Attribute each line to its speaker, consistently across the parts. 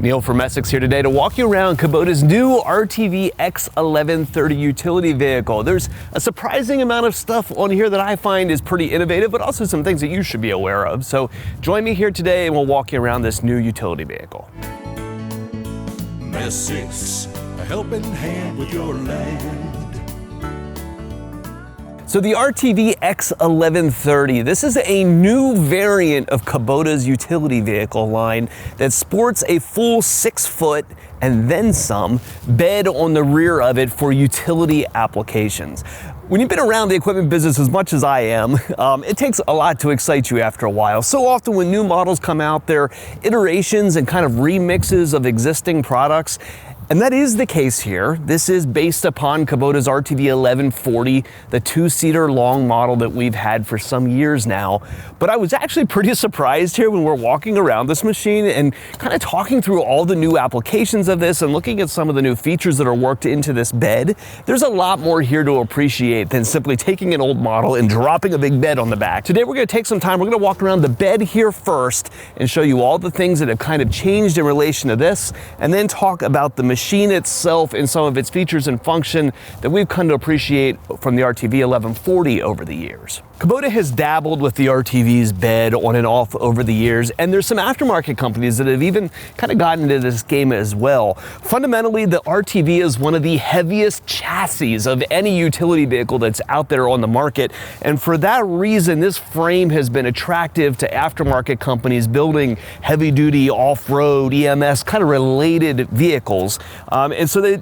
Speaker 1: Neil from Essex here today to walk you around Kubota's new RTV X1130 utility vehicle. There's a surprising amount of stuff on here that I find is pretty innovative, but also some things that you should be aware of. So join me here today and we'll walk you around this new utility vehicle.
Speaker 2: Essex, a helping hand with your land.
Speaker 1: So the RTV X1130, this is a new variant of Kubota's utility vehicle line that sports a full 6-foot and then some bed on the rear of it for utility applications. When you've been around the equipment business as much as I am, it takes a lot to excite you after a while. So often when new models come out, they're iterations and kind of remixes of existing products. And that is the case here. This is based upon Kubota's RTV 1140, the 2-seater long model that we've had for some years now. But I was actually pretty surprised here when we're walking around this machine and kind of talking through all the new applications of this and looking at some of the new features that are worked into this bed. There's a lot more here to appreciate than simply taking an old model and dropping a big bed on the back. Today we're going to take some time, we're going to walk around the bed here first and show you all the things that have kind of changed in relation to this, and then talk about the machine itself and some of its features and function that we've come to appreciate from the RTV 1140 over the years. Kubota has dabbled with the RTV's bed on and off over the years, and there's some aftermarket companies that have even kind of gotten into this game as well. Fundamentally, the RTV is one of the heaviest chassis of any utility vehicle that's out there on the market, and for that reason, this frame has been attractive to aftermarket companies building heavy-duty off-road EMS kind of related vehicles. And so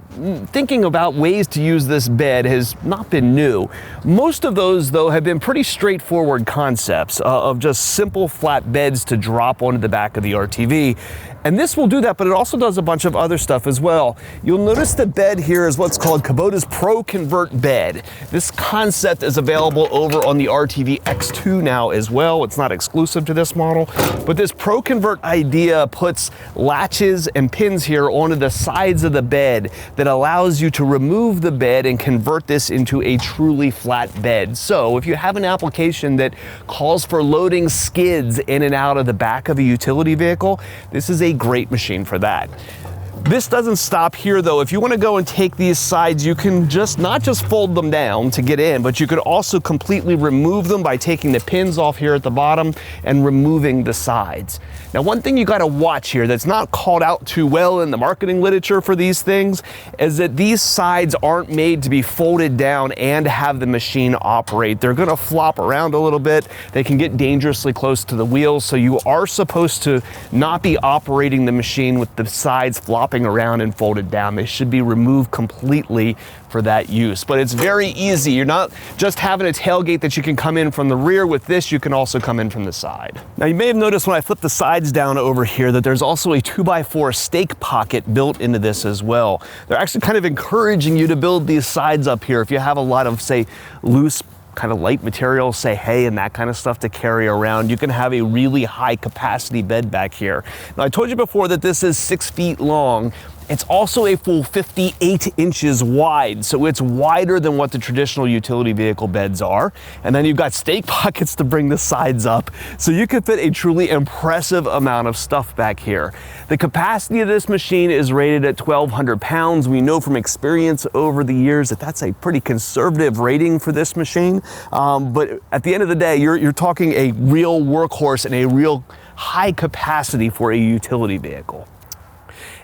Speaker 1: thinking about ways to use this bed has not been new. Most of those, though, have been pretty straightforward concepts of just simple flat beds to drop onto the back of the RTV. And this will do that, but it also does a bunch of other stuff as well. You'll notice the bed here is what's called Kubota's Pro Convert bed. This concept is available over on the RTV X2 now as well. It's not exclusive to this model, but this Pro Convert idea puts latches and pins here onto the sides of the bed that allows you to remove the bed and convert this into a truly flat bed. So if you have an application that calls for loading skids in and out of the back of a utility vehicle, this is a great machine for that. This doesn't stop here though. If you want to go and take these sides, you can not just fold them down to get in, but you could also completely remove them by taking the pins off here at the bottom and removing the sides. Now, one thing you got to watch here that's not called out too well in the marketing literature for these things is that these sides aren't made to be folded down and have the machine operate. They're going to flop around a little bit. They can get dangerously close to the wheels, so you are supposed to not be operating the machine with the sides flopping around and folded down. They should be removed completely for that use. But it's very easy. You're not just having a tailgate that you can come in from the rear. With this, you can also come in from the side. Now, you may have noticed when I flip the sides down over here that there's also a 2x4 stake pocket built into this as well. They're actually kind of encouraging you to build these sides up here. If you have a lot of, say, loose kind of light material, say hay and that kind of stuff to carry around, you can have a really high capacity bed back here. Now, I told you before that this is 6 feet long. It's also a full 58 inches wide, so it's wider than what the traditional utility vehicle beds are. And then you've got stake pockets to bring the sides up, so you can fit a truly impressive amount of stuff back here. The capacity of this machine is rated at 1,200 pounds. We know from experience over the years that that's a pretty conservative rating for this machine. But at the end of the day, you're talking a real workhorse and a real high capacity for a utility vehicle.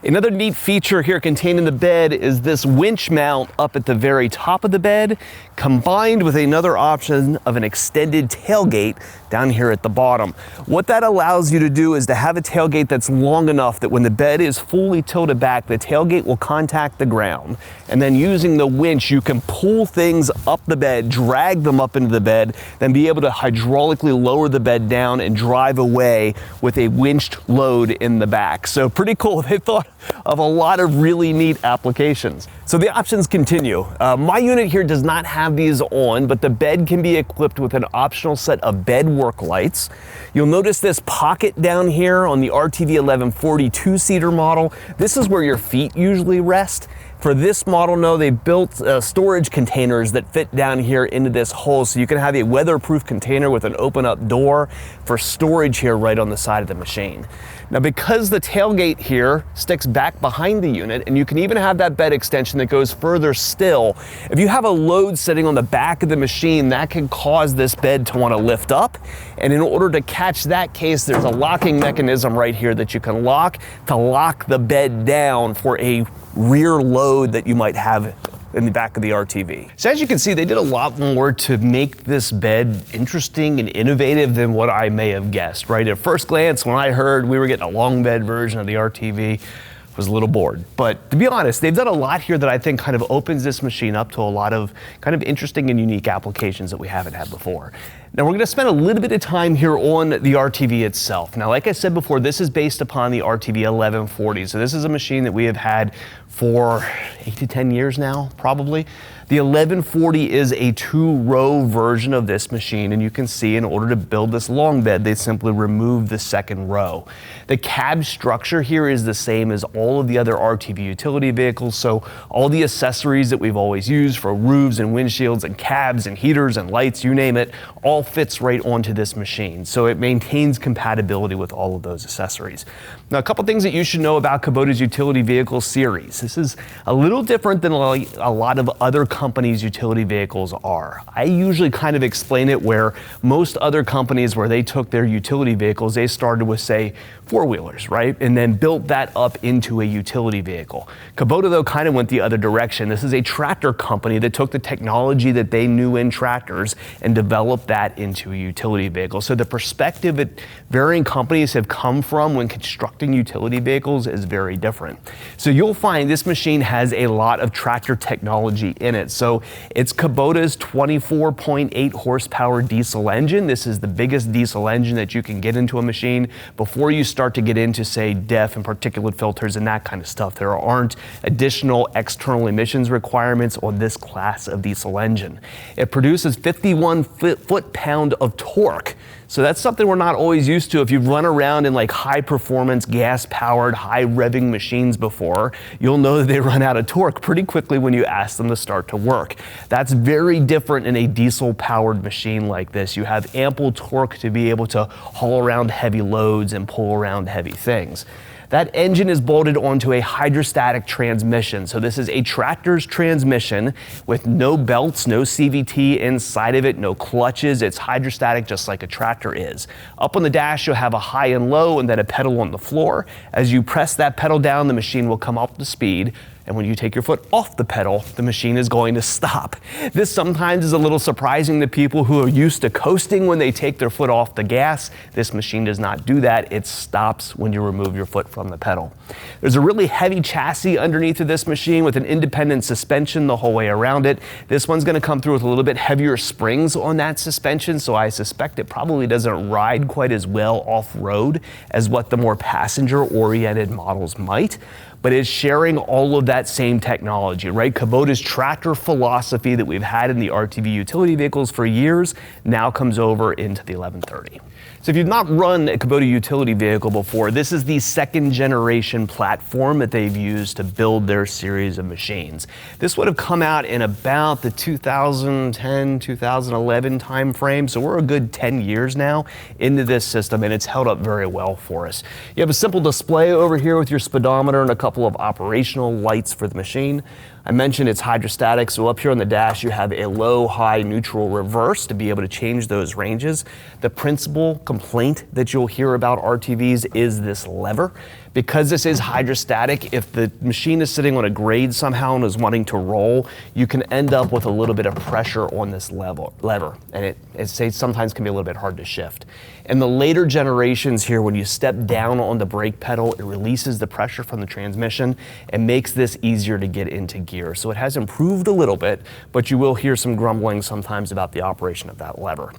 Speaker 1: Another neat feature here contained in the bed is this winch mount up at the very top of the bed, combined with another option of an extended tailgate down here at the bottom. What that allows you to do is to have a tailgate that's long enough that when the bed is fully tilted back, the tailgate will contact the ground. And then using the winch, you can pull things up the bed, drag them up into the bed, then be able to hydraulically lower the bed down and drive away with a winched load in the back. So pretty cool. They thought of a lot of really neat applications. So the options continue. My unit here does not have these on, but the bed can be equipped with an optional set of bed work lights. You'll notice this pocket down here on the RTV 1140 2-seater model. This is where your feet usually rest. For this model, no, they built storage containers that fit down here into this hole, so you can have a weatherproof container with an open up door for storage here right on the side of the machine. Now, because the tailgate here sticks back behind the unit, and you can even have that bed extension that goes further still, if you have a load sitting on the back of the machine, that can cause this bed to want to lift up. And in order to catch that case, there's a locking mechanism right here that you can lock to lock the bed down for a rear load that you might have in the back of the RTV. So as you can see, they did a lot more to make this bed interesting and innovative than what I may have guessed, right? At first glance, when I heard we were getting a long bed version of the RTV, I was a little bored. But to be honest, they've done a lot here that I think kind of opens this machine up to a lot of kind of interesting and unique applications that we haven't had before. Now we're gonna spend a little bit of time here on the RTV itself. Now, like I said before, this is based upon the RTV 1140. So this is a machine that we have had for 8 to 10 years now, probably. The 1140 is a 2-row version of this machine, and you can see in order to build this long bed, they simply removed the second row. The cab structure here is the same as all of the other RTV utility vehicles, so all the accessories that we've always used for roofs and windshields and cabs and heaters and lights, you name it, all fits right onto this machine. So it maintains compatibility with all of those accessories. Now, a couple things that you should know about Kubota's utility vehicle series. This is a little different than a lot of other companies' utility vehicles are. I usually kind of explain it where most other companies, where they took their utility vehicles, they started with, say, four-wheelers, right? And then built that up into a utility vehicle. Kubota, though, kind of went the other direction. This is a tractor company that took the technology that they knew in tractors and developed that into a utility vehicle. So the perspective that varying companies have come from when constructing utility vehicles is very different. So you'll find this machine has a lot of tractor technology in it. So it's Kubota's 24.8 horsepower diesel engine. This is the biggest diesel engine that you can get into a machine. Before you start to get into, say, DEF and particulate filters and that kind of stuff, there aren't additional external emissions requirements on this class of diesel engine. It produces 51 foot-pound of torque. So that's something we're not always used to. If you've run around in like high performance, gas powered, high revving machines before, you'll know that they run out of torque pretty quickly when you ask them to start to work. That's very different in a diesel powered machine like this. You have ample torque to be able to haul around heavy loads and pull around heavy things. That engine is bolted onto a hydrostatic transmission. So this is a tractor's transmission with no belts, no CVT inside of it, no clutches. It's hydrostatic just like a tractor is. Up on the dash, you'll have a high and low and then a pedal on the floor. As you press that pedal down, the machine will come up to speed. And when you take your foot off the pedal, the machine is going to stop. This sometimes is a little surprising to people who are used to coasting when they take their foot off the gas. This machine does not do that. It stops when you remove your foot from the pedal. There's a really heavy chassis underneath of this machine with an independent suspension the whole way around it. This one's gonna come through with a little bit heavier springs on that suspension, so I suspect it probably doesn't ride quite as well off-road as what the more passenger-oriented models might. But it's sharing all of that same technology, right? Kubota's tractor philosophy that we've had in the RTV utility vehicles for years now comes over into the 1130. So if you've not run a Kubota utility vehicle before, this is the second generation platform that they've used to build their series of machines. This would have come out in about the 2010, 2011 time frame. So we're a good 10 years now into this system, and it's held up very well for us. You have a simple display over here with your speedometer and a couple of operational lights for the machine. I mentioned it's hydrostatic, so up here on the dash you have a low, high, neutral, reverse to be able to change those ranges. The principal complaint that you'll hear about RTVs is this lever. Because this is hydrostatic, if the machine is sitting on a grade somehow and is wanting to roll, you can end up with a little bit of pressure on this lever, and it sometimes can be a little bit hard to shift. In the later generations here, when you step down on the brake pedal, it releases the pressure from the transmission and makes this easier to get into gear. So it has improved a little bit, but you will hear some grumbling sometimes about the operation of that lever.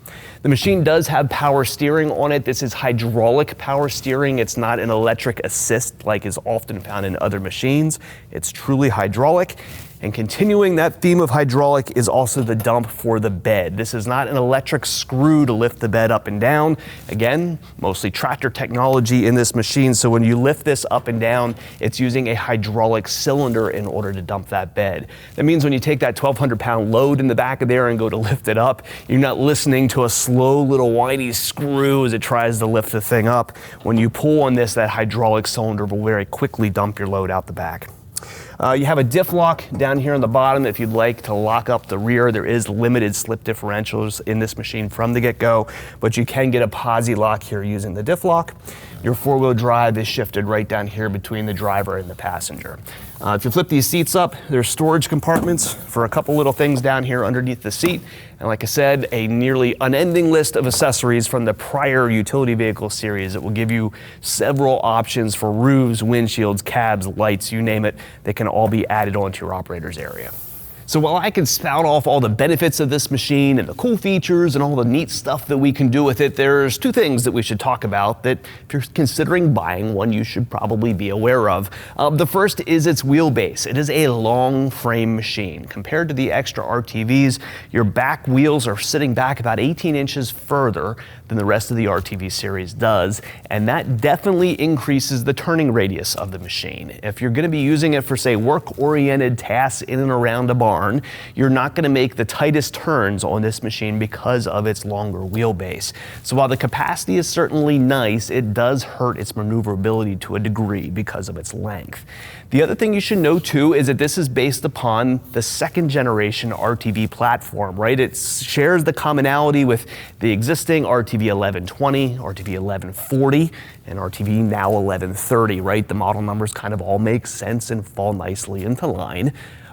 Speaker 1: The machine does have power steering on it. This is hydraulic power steering. It's not an electric assist assist like is often found in other machines. It's truly hydraulic. And continuing that theme of hydraulic is also the dump for the bed. This is not an electric screw to lift the bed up and down. Again, mostly tractor technology in this machine, so when you lift this up and down, it's using a hydraulic cylinder in order to dump that bed. That means when you take that 1,200-pound load in the back of there and go to lift it up, you're not listening to a slow little whiny screw as it tries to lift the thing up. When you pull on this, that hydraulic cylinder will very quickly dump your load out the back. You have a diff lock down here on the bottom if you'd like to lock up the rear. There is limited slip differentials in this machine from the get-go, but you can get a posi lock here using the diff lock. Your four-wheel drive is shifted right down here between the driver and the passenger. If you flip these seats up, there's storage compartments for a couple little things down here underneath the seat. And like I said, a nearly unending list of accessories from the prior utility vehicle series that will give you several options for roofs, windshields, cabs, lights, you name it. They can all be added onto your operator's area. So while I can spout off all the benefits of this machine and the cool features and all the neat stuff that we can do with it, there's two things that we should talk about that if you're considering buying one, you should probably be aware of. The first is its wheelbase. It is a long frame machine. Compared to the extra RTVs, your back wheels are sitting back about 18 inches further than the rest of the RTV series does, and that definitely increases the turning radius of the machine. If you're going to be using it for, say, work-oriented tasks in and around a barn, you're not going to make the tightest turns on this machine because of its longer wheelbase. So while the capacity is certainly nice, it does hurt its maneuverability to a degree because of its length. The other thing you should know too is that this is based upon the second generation RTV platform, right? It shares the commonality with the existing RTV 1120, RTV 1140, and RTV now 1130, right? The model numbers kind of all make sense and fall nicely into line.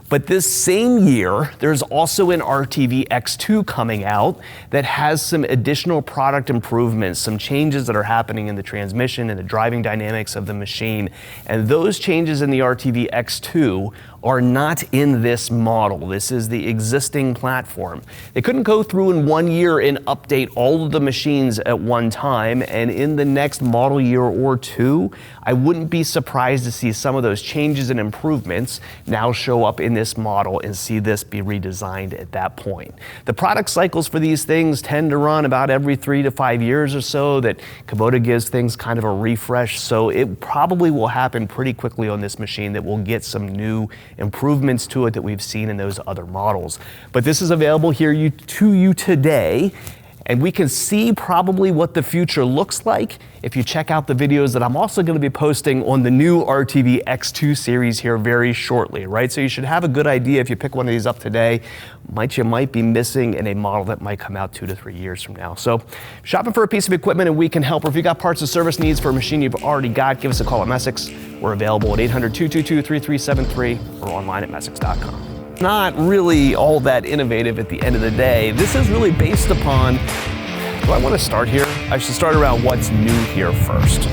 Speaker 1: But this same year, there's also an RTV X2 coming out that has some additional product improvements, some changes that are happening in the transmission and the driving dynamics of the machine. And those changes in the RTV X2 are not in this model. This is the existing platform. They couldn't go through in 1 year and update all of the machines at one time, and in the next model year or two, I wouldn't be surprised to see some of those changes and improvements now show up in this model and see this be redesigned at that point. The product cycles for these things tend to run about every 3 to 5 years or so, that Kubota gives things kind of a refresh, so it probably will happen pretty quickly on this machine that will get some new improvements to it that we've seen in those other models. But this is available here to you today, and we can see probably what the future looks like if you check out the videos that I'm also going to be posting on the new RTV X2 series here very shortly, right? So you should have a good idea if you pick one of these up today, you might be missing in a model that might come out 2 to 3 years from now. So shopping for a piece of equipment and we can help, or if you got parts and service needs for a machine you've already got, give us a call at Messick's. We're available at 800-222-3373 or online at messicks.com. Not really all that innovative at the end of the day. This is really based upon, do I want to start here? I should start around what's new here first.